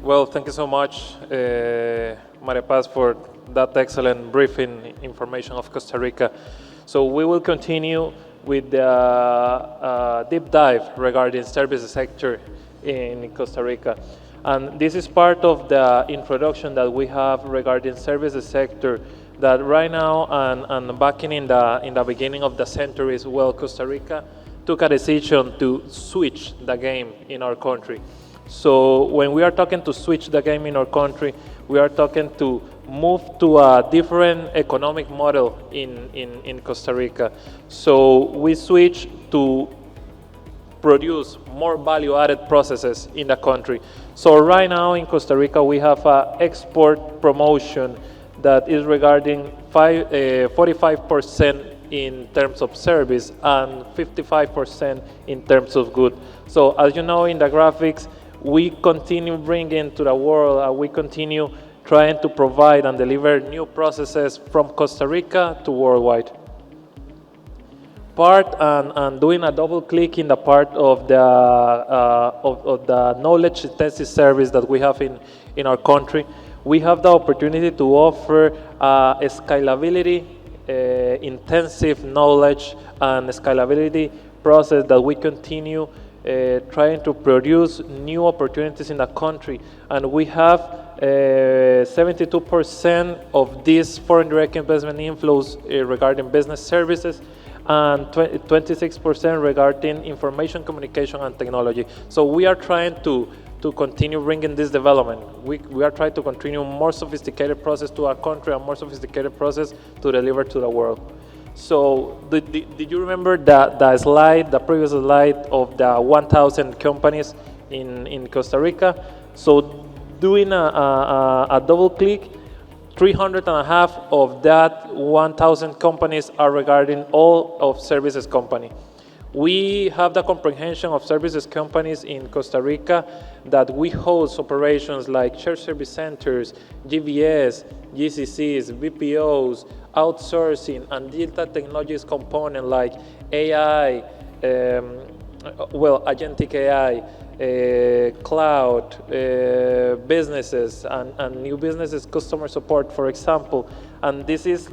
Well, thank you so much, Maria Paz, for that excellent briefing information of Costa Rica. So we will continue with the deep dive regarding services sector in Costa Rica. And this is part of the introduction that we have regarding services sector that right now and back in the beginning of the century as well, Costa Rica took a decision to switch the game in our country. So when we are talking to switch the game in our country, we are talking to move to a different economic model in Costa Rica. So we switch to produce more value-added processes in the country. So right now in Costa Rica, we have an export promotion that is regarding 45% in terms of service and 55% in terms of good. So as you know in the graphics, we continue bringing to the world, we continue trying to provide and deliver new processes from Costa Rica to worldwide. Part and doing a double click in the part of the knowledge intensive service that we have in our country, we have the opportunity to offer a scalability intensive knowledge and scalability process that we continue trying to produce new opportunities in the country, and we have 72% of these foreign direct investment inflows regarding business services and 26% regarding information communication and technology. So we are trying to continue bringing this development. We are trying to continue more sophisticated process to our country and more sophisticated process to deliver to the world. So did you remember the slide, the previous slide of the 1,000 companies in Costa Rica? So doing a double click, 350 of that 1,000 companies are regarding all of services company. We have the comprehension of services companies in Costa Rica that we host operations like shared service centers, GVS, GCCs, BPOs, outsourcing, and digital technologies component like AI, agentic AI, cloud, businesses, and new businesses, customer support, for example. And this is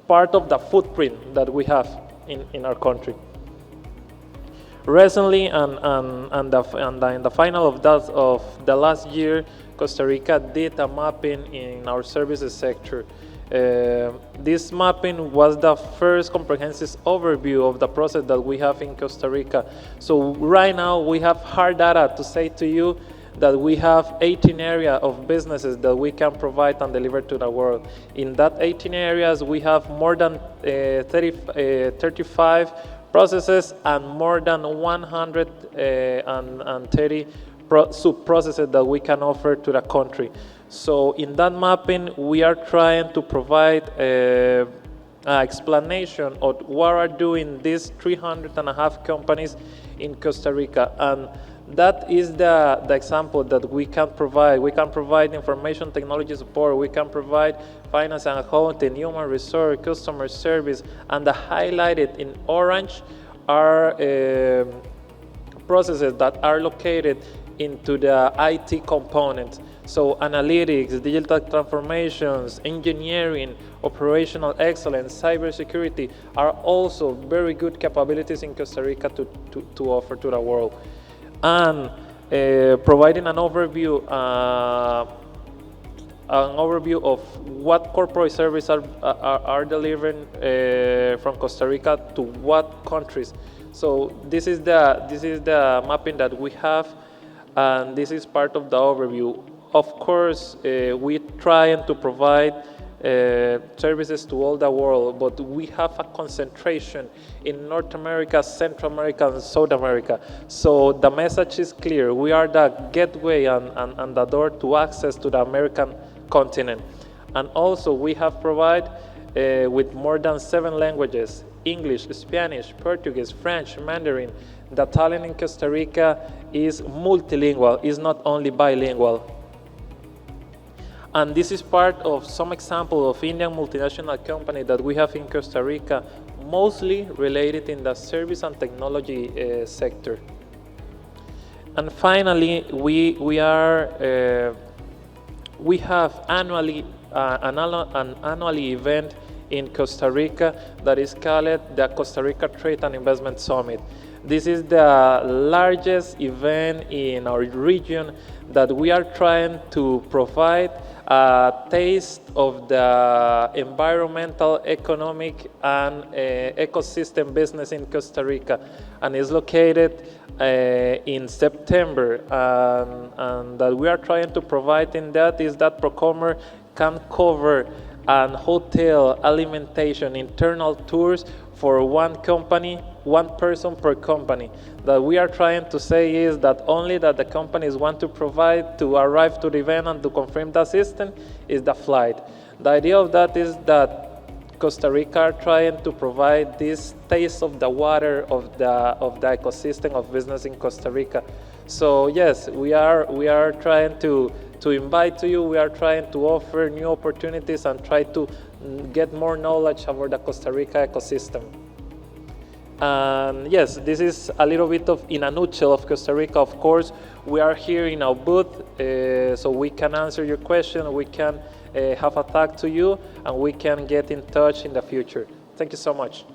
part of the footprint that we have in our country. Recently, and in the final of the last year, Costa Rica did a mapping in our services sector. This mapping was the first comprehensive overview of the process that we have in Costa Rica. So right now we have hard data to say to you that we have 18 areas of businesses that we can provide and deliver to the world. In that 18 areas, we have more than 35 processes and more than 130 sub-processes that we can offer to the country. So in that mapping, we are trying to provide an explanation of what are doing these 350 companies in Costa Rica. And that is the example that we can provide. We can provide information technology support, we can provide finance and accounting, human resource, customer service, and the highlighted in orange are processes that are located into the IT component. So analytics, digital transformations, engineering, operational excellence, cybersecurity are also very good capabilities in Costa Rica to offer to the world. And providing an overview of what corporate services are delivering from Costa Rica to what countries. So this is the mapping that we have, and this is part of the overview. Of course, we trying to provide services to all the world, but we have a concentration in North America, Central America, and South America. So the message is clear. We are the gateway and the door to access to the American continent. And also we have provided with more than 7 languages, English, Spanish, Portuguese, French, Mandarin. The talent in Costa Rica is multilingual, is not only bilingual. And this is part of some example of Indian multinational company that we have in Costa Rica, mostly related in the service and technology sector. And finally, we have annually an annual event in Costa Rica that is called the Costa Rica Trade and Investment Summit. This is the largest event in our region that we are trying to provide a taste of the environmental, economic, and ecosystem business in Costa Rica, and is located in September. And that we are trying to provide in that is that PROCOMER can cover and hotel, alimentation, internal tours for one company, one person per company. That we are trying to say is that only that the companies want to provide to arrive to the event and to confirm the system is the flight. The idea of that is that Costa Rica are trying to provide this taste of the water of the ecosystem of business in Costa Rica. So yes, we are trying to invite to you. We are trying to offer new opportunities and try to get more knowledge about the Costa Rica ecosystem. And yes, this is a little bit of, in a nutshell, of Costa Rica. Of course, we are here in our booth, so we can answer your question, we can have a talk to you, and we can get in touch in the future. Thank you so much.